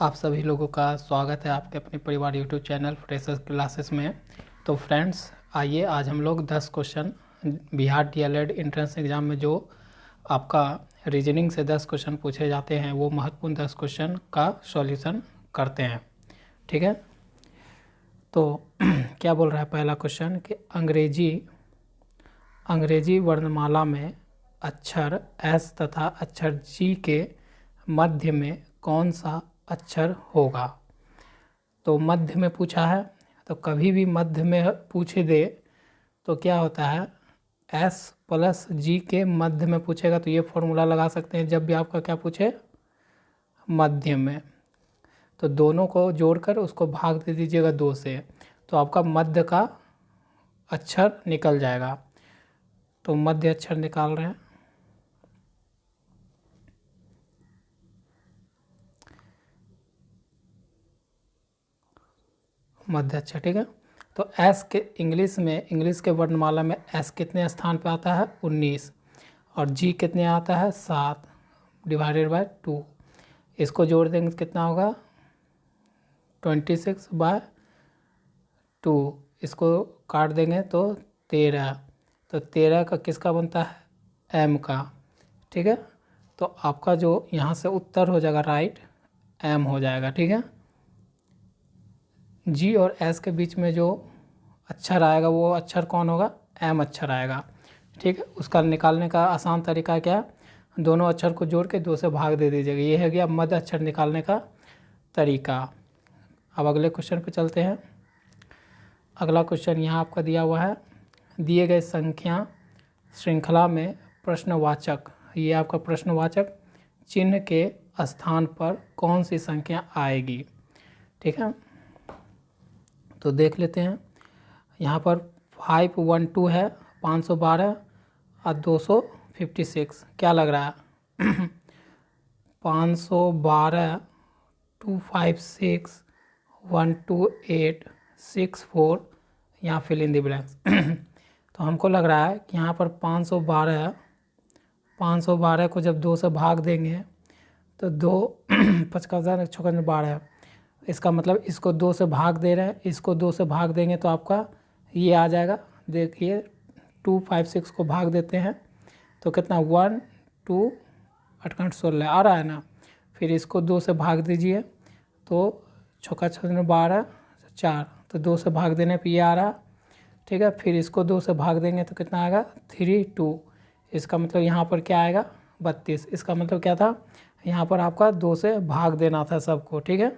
आप सभी लोगों का स्वागत है आपके अपने परिवार यूट्यूब चैनल फ्रेशर्स क्लासेस में। तो फ्रेंड्स, आइए आज हम लोग 10 question Bihar DElEd entrance exam में जो आपका रीजनिंग से 10 क्वेश्चन पूछे जाते हैं वो महत्वपूर्ण 10 क्वेश्चन का सॉल्यूशन करते हैं। ठीक है, तो क्या बोल रहा है पहला क्वेश्चन कि अंग्रेजी वर्णमाला में अक्षर एस तथा अक्षर जी के मध्य में कौन सा अक्षर होगा। तो मध्य में पूछा है, तो कभी भी मध्य में पूछे दे तो क्या होता है, एस प्लस जी के मध्य में पूछेगा तो ये फॉर्मूला लगा सकते हैं जब भी आपका क्या पूछे मध्य में। तो दोनों को जोड़कर उसको भाग दे दीजिएगा 2 से, तो आपका मध्य का अक्षर निकल जाएगा। तो मध्य अक्षर निकाल रहे हैं। मध्य अक्षर, ठीक है। तो एस के इंग्लिश के वर्णमाला में एस कितने स्थान पे आता है 19, और जी कितने आता है 7 डिवाइडेड बाय 2। इसको जोड़ देंगे तो कितना होगा 26/2। इसको काट देंगे तो 13। तो 13 का किसका बनता है एम का, ठीक है। तो आपका जो यहाँ से उत्तर हो जाएगा राइट एम हो जाएगा, ठीक है। जी और एस के बीच में जो अक्षर आएगा वो अक्षर कौन होगा, एम अक्षर आएगा, ठीक है। उसका निकालने का आसान तरीका क्या है, दोनों अक्षर को जोड़ के 2 से भाग दे दीजिएगा। ये है गया मध्य अक्षर निकालने का तरीका। अब अगले क्वेश्चन पे चलते हैं। अगला क्वेश्चन यहाँ आपका दिया हुआ है, दिए गए संख्या श्रृंखला में प्रश्नवाचक, ये आपका प्रश्नवाचक चिन्ह के स्थान पर कौन सी संख्या आएगी, ठीक है। तो देख लेते हैं, यहाँ पर 512 है, 512 और 256, क्या लग रहा है 512 256 128 64, यहाँ फिल इन द ब्लैंक्स। तो हमको लग रहा है कि यहाँ पर 512 है, 512 को जब 2 से भाग देंगे तो 2 55 56 12 है। इसका मतलब इसको 2 से भाग दे रहे हैं, इसको 2 से भाग देंगे तो आपका ये आ जाएगा। देखिए 256 को भाग देते हैं तो कितना 1 2 8 16 आ रहा है ना। फिर इसको 2 से भाग दीजिए तो 6 6 12 4, तो 2 से भाग देने पे ये आ रहा, ठीक है। फिर इसको 2 से भाग देंगे तो कितना आएगा 3 2। इसका मतलब यहाँ पर क्या आएगा 32। इसका मतलब क्या था, यहाँ पर आपका 2 से भाग देना था सबको, ठीक है।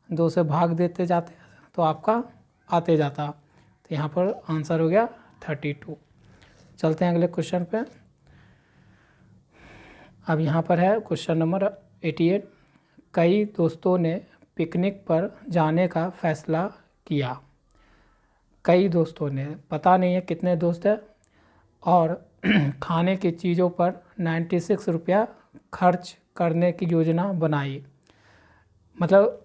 2 से भाग देते जाते तो आपका आते जाता, तो यहाँ पर आंसर हो गया 32। चलते हैं अगले क्वेश्चन पे। अब यहाँ पर है क्वेश्चन नंबर 88, कई दोस्तों ने पिकनिक पर जाने का फैसला किया। कई दोस्तों ने, पता नहीं है कितने दोस्त हैं, और खाने की चीज़ों पर 96 रुपया खर्च करने की योजना बनाई। मतलब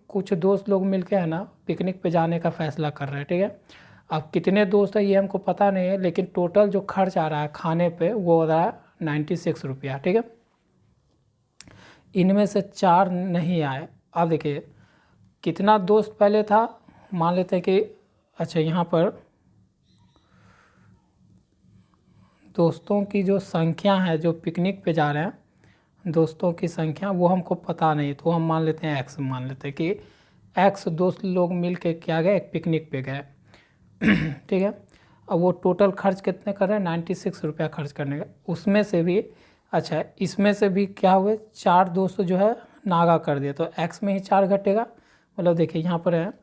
कुछ दोस्त लोग मिलके है ना पिकनिक पे जाने का फैसला कर रहे हैं, ठीक है। अब कितने दोस्त हैं ये हमको पता नहीं है, लेकिन टोटल जो खर्च आ रहा है खाने पे वो हो रहा है 96 रुपया, ठीक है। इनमें से 4 नहीं आए। अब देखिए कितना दोस्त पहले था, मान लेते हैं कि अच्छा यहाँ पर दोस्तों की जो संख्या है जो पिकनिक पे जा रहे हैं, दोस्तों की संख्या वो हमको पता नहीं, तो हम मान लेते हैं एक्स, मान लेते हैं कि एक्स दोस्त लोग मिल के क्या गए एक पिकनिक पे गए। ठीक है। अब वो टोटल खर्च कितने कर रहे हैं 96 रुपया खर्च करने का। उसमें से भी अच्छा इसमें से भी क्या हुए 4 दोस्त जो है नागा कर दिए, तो एक्स में ही 4 घटेगा। मतलब देखिए यहाँ पर है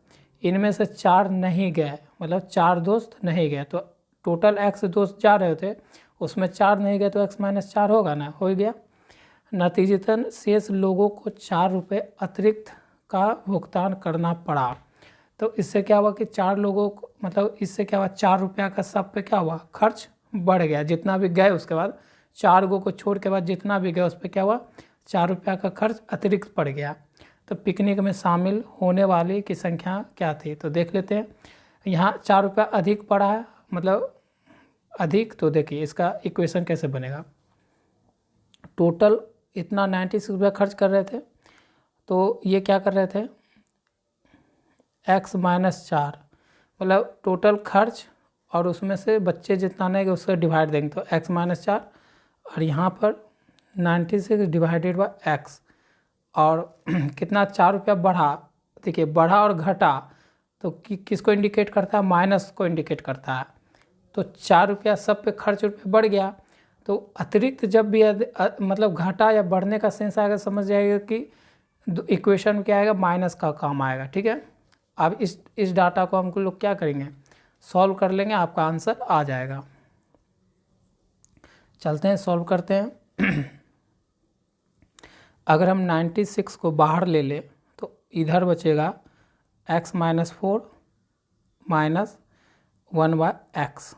इनमें से 4 नहीं गए, मतलब 4 दोस्त नहीं गए, तो टोटल एक्स दोस्त जा रहे थे उसमें 4 नहीं गए तो एक्स माइनस 4 होगा ना, हो गया। नतीजतन शेष लोगों को 4 रुपये अतिरिक्त का भुगतान करना पड़ा। तो इससे क्या हुआ कि 4 लोगों को, मतलब इससे क्या हुआ 4 रुपया का सब पे क्या हुआ खर्च बढ़ गया। जितना भी गए उसके बाद 4 गो को छोड़ के बाद जितना भी गए उस पर क्या हुआ 4 रुपया का खर्च अतिरिक्त पड़ गया। तो पिकनिक में शामिल होने वाले की संख्या क्या थी, तो देख लेते हैं। यहाँ 4 रुपया अधिक पड़ा है, मतलब अधिक, तो देखिए इसका इक्वेशन कैसे बनेगा। टोटल इतना 96 रुपया खर्च कर रहे थे, तो ये क्या कर रहे थे, x-4 मतलब टोटल खर्च और उसमें से बच्चे जितना आएंगे उससे डिवाइड देंगे, तो x-4 और यहाँ पर 96 डिवाइडेड बाई x और कितना 4 रुपया बढ़ा। देखिए बढ़ा और घटा तो किसको इंडिकेट करता है, माइनस को इंडिकेट करता है। तो 4 रुपया सब पे खर्च रुपये बढ़ गया, तो अतिरिक्त जब भी मतलब घटा या बढ़ने का सेंस आएगा समझ जाएगा कि इक्वेशन में क्या आएगा, माइनस का काम आएगा। ठीक है, अब इस डाटा को हम लोग क्या करेंगे, सॉल्व कर लेंगे, आपका आंसर आ जाएगा। चलते हैं सॉल्व करते हैं। अगर हम 96 को बाहर ले ले तो इधर बचेगा x-4 माइनस 1/x,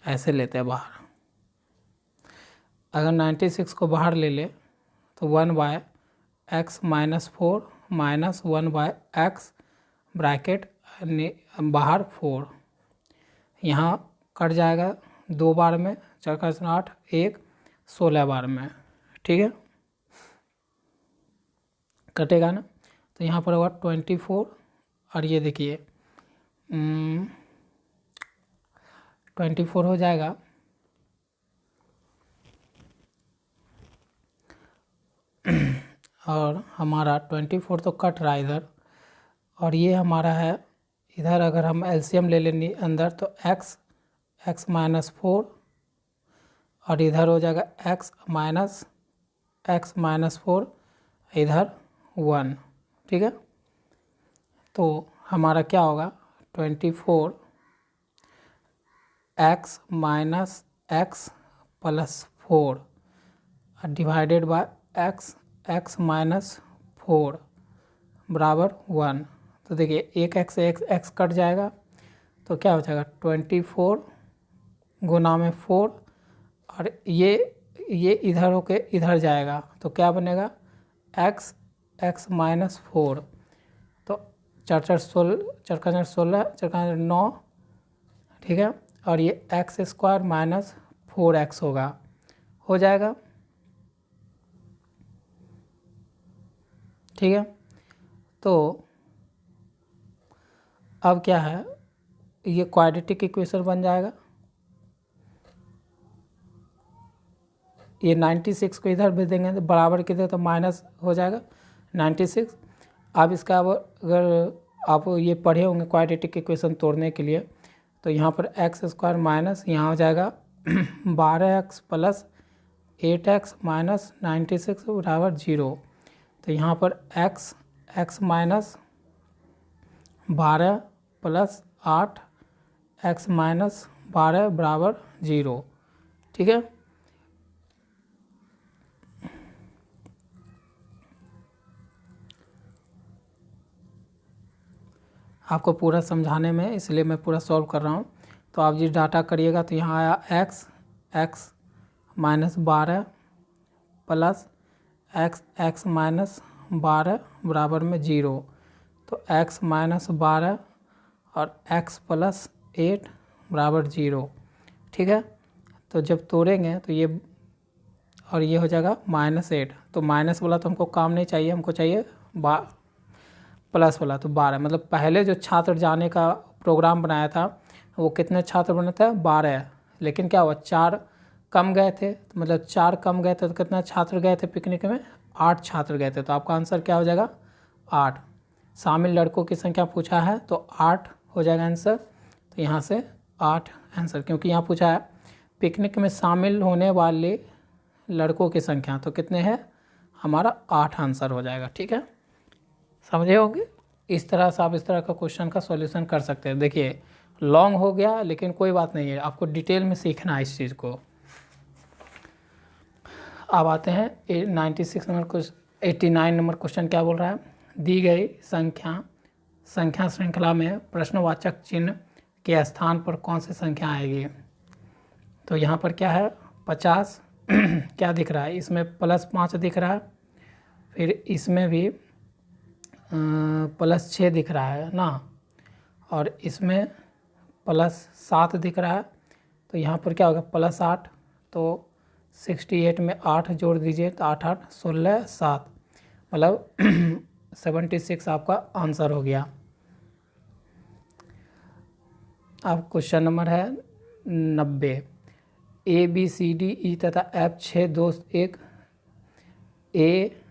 ऐसे लेते हैं बाहर। अगर 96 को बाहर ले ले तो 1/x-4 माइनस 1/x ब्रैकेट बाहर 4, यहाँ कट जाएगा 2 बार में, 4 8 1 16 बार में। ठीक है, कटेगा ना, तो यहाँ पर होगा 24 और ये देखिए 24 हो जाएगा और हमारा 24 तो कट रहा है इधर, और ये हमारा है इधर। अगर हम एलसीएम ले लेंगे अंदर तो x-4 और इधर हो जाएगा x-4 इधर 1। ठीक है, तो हमारा क्या होगा 24 x plus 4 divided by x minus 4 बराबर 1। तो देखिए एक x से x कट जाएगा तो क्या हो जाएगा 24 गुना में 4 और ये इधर होके इधर जाएगा तो क्या बनेगा x माइनस 4। तो 4 4 16, 4 16, 4 9। ठीक है, और ये x² माइनस 4x होगा, हो जाएगा। ठीक है, तो अब क्या है, ये क्वाड्रेटिक इक्वेशन बन जाएगा। ये 96 को इधर भेज देंगे तो बराबर किधर, तो माइनस हो जाएगा 96। अब इसका अगर आप ये पढ़े होंगे क्वाड्रेटिक इक्वेशन तोड़ने के लिए, तो यहाँ पर x² माइनस यहाँ हो जाएगा 12x प्लस 8x माइनस 96 बराबर 0। तो यहाँ पर x minus 12 plus 8 x minus 12 बराबर 0। ठीक है, आपको पूरा समझाने में इसलिए मैं पूरा सॉल्व कर रहा हूँ। तो आप जिस डाटा करिएगा तो यहाँ आया x minus 12 plus x minus 12 बराबर में 0। तो x माइनस 12 और x प्लस 8 बराबर 0। ठीक है, तो जब तोड़ेंगे तो ये और ये हो जाएगा -8। तो माइनस वाला तो हमको काम नहीं चाहिए, हमको चाहिए प्लस वाला। तो 12 मतलब पहले जो छात्र जाने का प्रोग्राम बनाया था वो कितने छात्र बने थे, 12। लेकिन क्या हुआ 4 कम गए थे, तो मतलब 4 कम गए थे तो कितना छात्र गए थे पिकनिक में, 8 छात्र गए थे। तो आपका आंसर क्या हो जाएगा 8। शामिल लड़कों की संख्या पूछा है तो 8 हो जाएगा आंसर। तो यहाँ से 8 आंसर, क्योंकि यहाँ पूछा है पिकनिक में शामिल होने वाले लड़कों की संख्या, तो कितने हैं, हमारा 8 आंसर हो जाएगा। ठीक है, समझे होंगे। इस तरह से आप इस तरह का क्वेश्चन का सॉल्यूशन कर सकते हैं। देखिए लॉन्ग हो गया लेकिन कोई बात नहीं है, आपको डिटेल में सीखना है इस चीज़ को। अब आते हैं 96 नंबर क्वेश्चन, 89 नंबर क्वेश्चन क्या बोल रहा है, दी गई संख्या श्रृंखला में प्रश्नवाचक चिन्ह के स्थान पर कौन सी संख्या आएगी। तो यहाँ पर क्या है 50 क्या दिख रहा है, इसमें +5 दिख रहा है, फिर इसमें भी +6 दिख रहा है ना, और इसमें +7 दिख रहा है। तो यहाँ पर क्या होगा +8, तो 68 में 8 जोड़ दीजिए तो 8 8 16 7 मतलब 76 आपका आंसर हो गया। अब क्वेश्चन नंबर है 90। ए बी सी डी ई तथा एफ 6 दोस्त एक A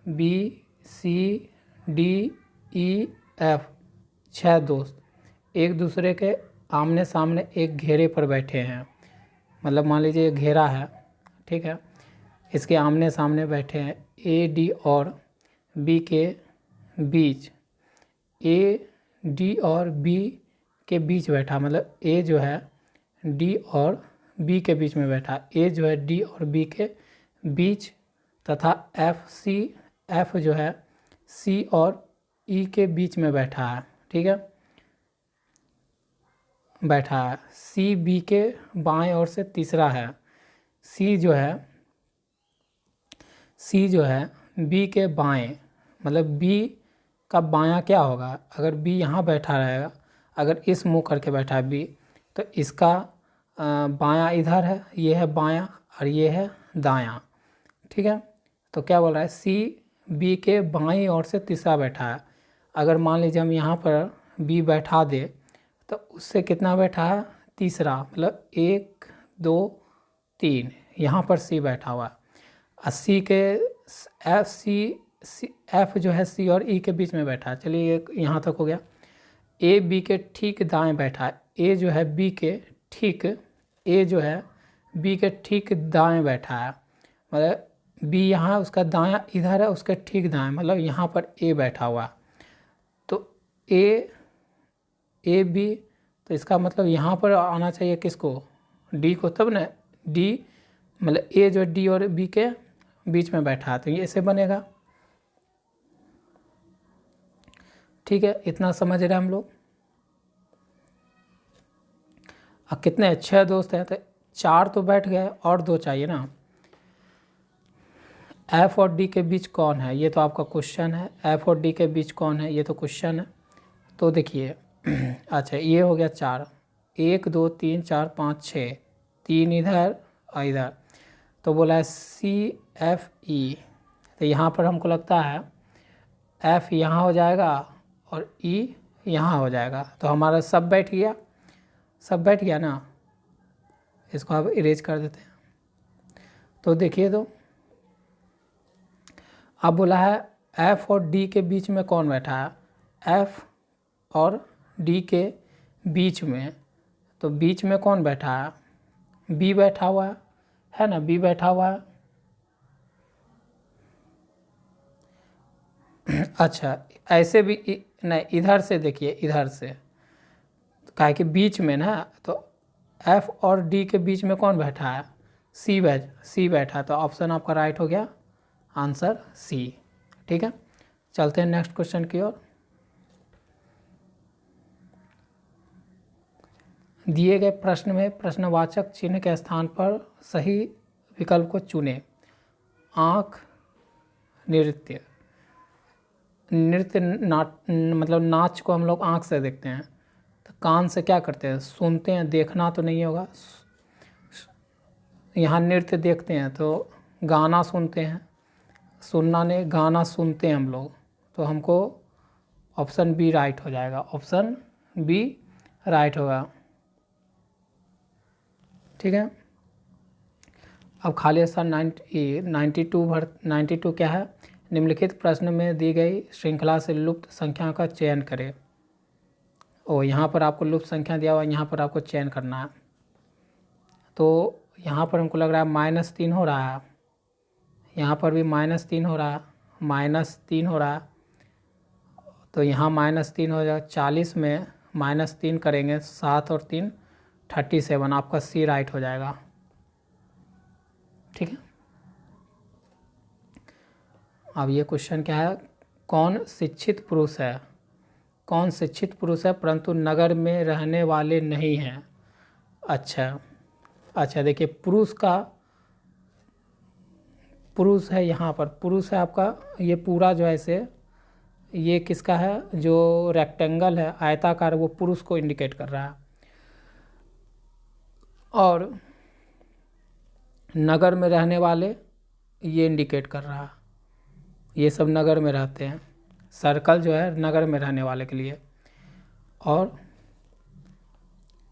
B C D E F 6 दोस्त एक दूसरे के आमने सामने एक घेरे पर बैठे हैं। मतलब मान लीजिए घेरा है, ठीक है, इसके आमने सामने बैठे हैं। ए डी और बी के बीच, ए डी और बी के बीच बैठा, मतलब ए जो है डी और बी के बीच में बैठा, ए जो है डी और बी के बीच तथा एफ जो है सी और ई के बीच में बैठा है, ठीक है, बैठा है। सी बी के बाएं ओर से तीसरा है। सी जो है बी के बाएं, मतलब बी का बायां क्या होगा, अगर बी यहाँ बैठा रहेगा, अगर इस मुंह करके बैठा है बी, तो इसका बायां इधर है, ये है बायां और ये है दायां, ठीक है। तो क्या बोल रहा है, सी बी के बाईं ओर से तीसरा बैठा है। अगर मान लीजिए हम यहाँ पर बी बैठा दे तो उससे कितना बैठा है, तीसरा, मतलब 1 2 3, यहाँ पर सी बैठा हुआ है। और सी के एफ जो है सी और ई के बीच में बैठा है। चलिए यहाँ तक हो गया। ए बी के ठीक दाएं बैठा है। ए जो है बी के ठीक दाएं बैठा है, मतलब बी यहाँ उसका दायां इधर है, उसके ठीक दाएं, मतलब यहाँ पर ए बैठा हुआ। तो ए बी, तो इसका मतलब यहाँ पर आना चाहिए किसको, डी को, तब ना डी, मतलब ए जो डी और बी के बीच में बैठा है, तो ये ऐसे बनेगा, ठीक है। इतना समझ रहे हैं हम लोग। अब कितने अच्छे दोस्त हैं, तो 4 तो बैठ गए और 2 चाहिए ना। एफ और डी के बीच कौन है, ये तो आपका क्वेश्चन है। एफ और डी के बीच कौन है, ये तो क्वेश्चन है। तो देखिए अच्छा, ये हो गया 4, 1 2 3 4 5 6, 3 इधर और इधर, तो बोला है सी एफ ई। तो यहाँ पर हमको लगता है एफ यहाँ हो जाएगा और ई यहाँ हो जाएगा, तो हमारा सब बैठ गया ना। इसको अब इरेज कर देते हैं। तो देखिए, तो अब बोला है एफ और डी के बीच में कौन बैठा है, एफ और डी के बीच में, तो बीच में कौन बैठा है, बी बैठा हुआ है ना, बी बैठा हुआ है। अच्छा, ऐसे भी नहीं, इधर से देखिए, इधर से काहे कि बीच में ना, तो एफ और डी के बीच में कौन बैठा है, सी बैठा है, तो ऑप्शन आपका राइट हो गया, आंसर सी, ठीक है। चलते हैं नेक्स्ट क्वेश्चन की ओर। दिए गए प्रश्न में प्रश्नवाचक चिन्ह के स्थान पर सही विकल्प को चुनें। आँख, नृत्य मतलब नाच को हम लोग आँख से देखते हैं, तो कान से क्या करते हैं, सुनते हैं, देखना तो नहीं होगा। यहाँ नृत्य देखते हैं तो गाना सुनते हैं, सुनना नहीं, गाना सुनते हैं हम लोग, तो हमको ऑप्शन बी राइट हो जाएगा, ऑप्शन बी राइट होगा, ठीक है। अब खाली स्थान 92 क्या है, निम्नलिखित प्रश्न में दी गई श्रृंखला से लुप्त संख्या का चयन करें। और यहाँ पर आपको लुप्त संख्या दिया हुआ, यहाँ पर आपको चयन करना है। तो यहाँ पर हमको लग रहा है -3 हो रहा है, यहाँ पर भी -3 हो रहा है, -3 हो रहा है, तो यहाँ -3 हो जाएगा। 40 में -3 करेंगे, 7 और 3 37, आपका सी राइट हो जाएगा, ठीक है। अब ये क्वेश्चन क्या है, कौन शिक्षित पुरुष है परंतु नगर में रहने वाले नहीं हैं। अच्छा देखिए, पुरुष है, यहाँ पर पुरुष है आपका, ये पूरा जो है ऐसे, ये किसका है, जो रेक्टेंगल है आयताकार, वो पुरुष को इंडिकेट कर रहा है, और नगर में रहने वाले ये इंडिकेट कर रहा है, ये सब नगर में रहते हैं। सर्कल जो है नगर में रहने वाले के लिए। और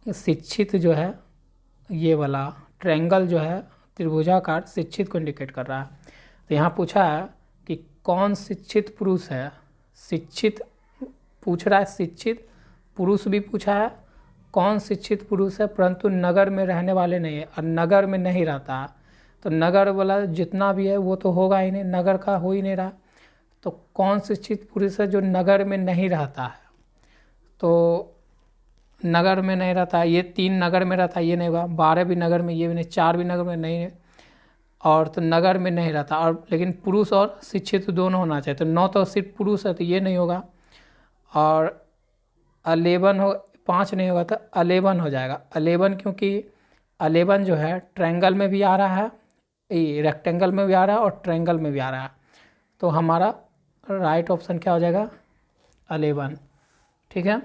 शिक्षित जो है ये वाला ट्रायंगल जो है त्रिभुजाकार शिक्षित को इंडिकेट कर रहा है। तो यहाँ पूछा है कि कौन शिक्षित पुरुष है। शिक्षित पूछ रहा है, शिक्षित पुरुष भी पूछा है, कौन शिक्षित पुरुष है, परंतु नगर में रहने वाले नहीं है और नगर में नहीं रहता। तो नगर वाला जितना भी है वो तो होगा ही नहीं, नगर का हो ही नहीं रहा। तो कौन शिक्षित पुरुष है जो नगर में नहीं रहता है। तो नगर में नहीं रहता, ये 3 नगर में रहता, ये नहीं होगा। 12 भी नगर में, ये भी नहीं। 4 भी नगर में नहीं है। और तो नगर में नहीं रहता, और लेकिन पुरुष और शिक्षित दोनों होना चाहिए। तो 9 तो सिर्फ पुरुष है, तो ये नहीं होगा। और 11 हो, 5 नहीं होगा, तो 11 हो जाएगा। 11 क्योंकि 11 जो है ट्रायंगल में भी आ रहा है, ये रेक्टेंगल में भी आ रहा है और ट्रायंगल में भी आ रहा है। तो हमारा राइट ऑप्शन क्या हो जाएगा, 11। ठीक है।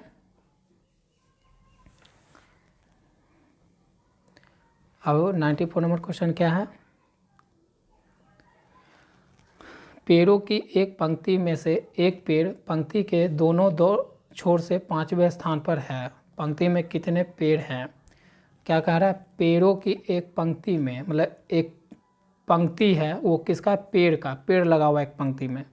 अब 94 नंबर क्वेश्चन क्या है। पेड़ों की एक पंक्ति में से एक पेड़ पंक्ति के दोनों दो छोर से 5वें स्थान पर है। पंक्ति में कितने पेड़ हैं। क्या कह रहा है, पेड़ों की एक पंक्ति में, मतलब एक पंक्ति है वो किसका, पेड़ का। पेड़ लगा हुआ एक पंक्ति में,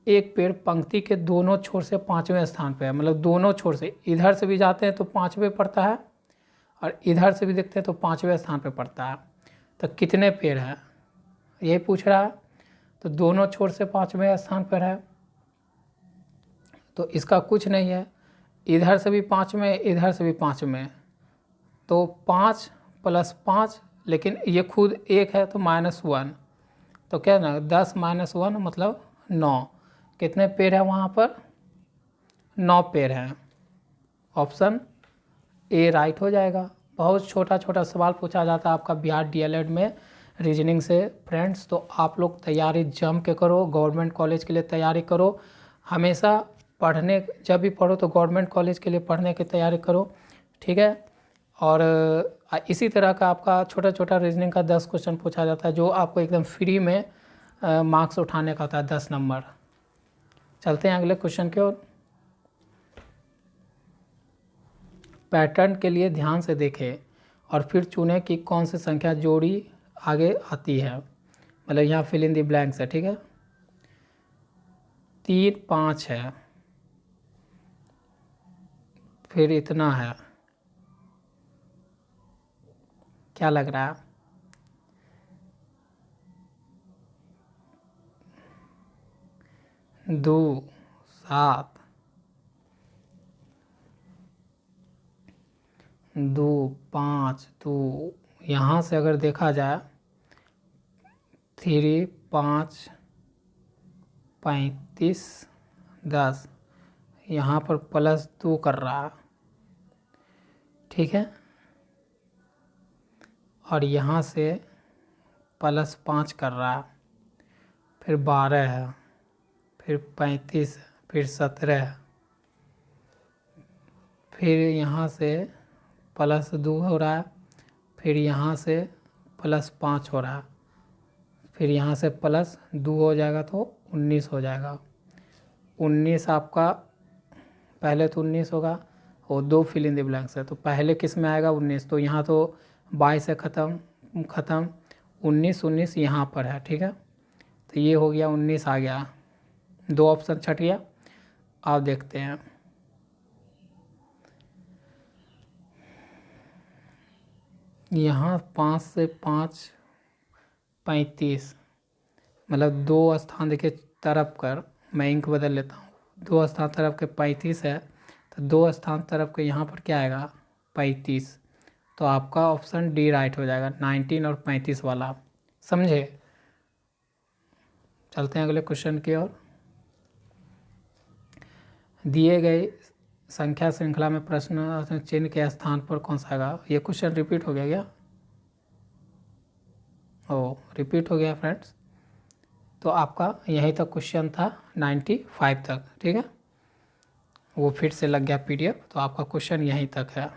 एक पेड़ पंक्ति के दोनों छोर से 5वें स्थान पर है। मतलब दोनों छोर से, इधर से भी जाते हैं तो 5वें पड़ता है और इधर से भी देखते हैं तो 5वें स्थान पर पड़ता है। तो कितने पेड़ हैं यही पूछ रहा है। तो दोनों छोर से 5वें स्थान पर है, तो इसका कुछ नहीं है। इधर से भी 5वें, इधर से भी 5वें, तो 5 + 5, लेकिन ये खुद 1 है तो -1। तो क्या ना, 10 - 1 मतलब 9। कितने पेड़ हैं वहाँ पर, 9 पेड़ हैं। ऑप्शन ए राइट हो जाएगा। बहुत छोटा छोटा सवाल पूछा जाता है आपका बिहार डीएलएड में रीजनिंग से फ्रेंड्स। तो आप लोग तैयारी जम के करो, गवर्नमेंट कॉलेज के लिए तैयारी करो। हमेशा पढ़ने, जब भी पढ़ो तो गवर्नमेंट कॉलेज के लिए पढ़ने की तैयारी करो। ठीक है। और इसी तरह का आपका छोटा छोटा रीजनिंग का 10 क्वेश्चन पूछा जाता है, जो आपको एकदम फ्री में मार्क्स उठाने का होता है, 10 नंबर। चलते हैं अगले क्वेश्चन की ओर। पैटर्न के लिए ध्यान से देखें और फिर चुनें कि कौन सी संख्या जोड़ी आगे आती है। मतलब यहाँ फिल इन दी ब्लैंक्स है। ठीक है। 3 5 है, फिर इतना है, क्या लग रहा है, 2 7 2 5 2। यहाँ से अगर देखा जाए 3 5 35 10, यहाँ पर +2 कर रहा है। ठीक है। और यहाँ से +5 कर रहा है, फिर 12 है, फिर 35 है, फिर 17 है, फिर यहाँ से +2 हो रहा है, फिर यहाँ से +5 हो रहा है, फिर यहाँ से +2 हो जाएगा तो 19 हो जाएगा। 19 आपका, पहले तो 19 होगा और 2 फिल इन द ब्लैंक्स है। तो पहले किस में आएगा 19, तो यहाँ तो 22 से ख़त्म 19 यहाँ पर है। ठीक है। तो ये हो गया 19 आ गया, 2 ऑप्शन छट गया। आप देखते हैं यहाँ 5 से 5 35, मतलब 2 स्थान देखिए तरफ कर, मैं इंक बदल लेता हूँ। 2 स्थान तरफ के 35 है, तो 2 स्थान तरफ के यहाँ पर क्या आएगा 35। तो आपका ऑप्शन डी राइट हो जाएगा, 19 और 35 वाला। समझे। चलते हैं अगले क्वेश्चन की ओर। दिए गए संख्या श्रृंखला में प्रश्न चिन्ह के स्थान पर कौन सा आएगा। ये क्वेश्चन रिपीट हो गया क्या, रिपीट हो गया फ्रेंड्स। तो आपका यहीं तक क्वेश्चन था 95 तक। ठीक है। वो फिर से लग गया पीडीएफ, तो आपका क्वेश्चन यहीं तक है।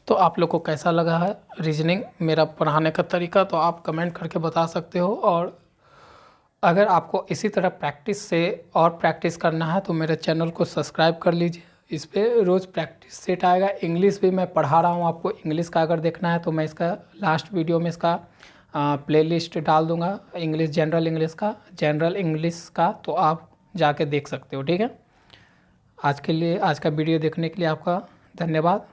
तो आप लोग को कैसा लगा है रीजनिंग मेरा पढ़ाने का तरीका, तो आप कमेंट करके बता सकते हो। और अगर आपको इसी तरह प्रैक्टिस से और प्रैक्टिस करना है तो मेरे चैनल को सब्सक्राइब कर लीजिए। इस पर रोज़ प्रैक्टिस सेट आएगा। इंग्लिश भी मैं पढ़ा रहा हूँ आपको। इंग्लिश का अगर देखना है तो मैं इसका लास्ट वीडियो में इसका प्लेलिस्ट डाल दूँगा, इंग्लिश जनरल इंग्लिश का, तो आप जाके देख सकते हो। ठीक है, आज के लिए, आज का वीडियो देखने के लिए आपका धन्यवाद।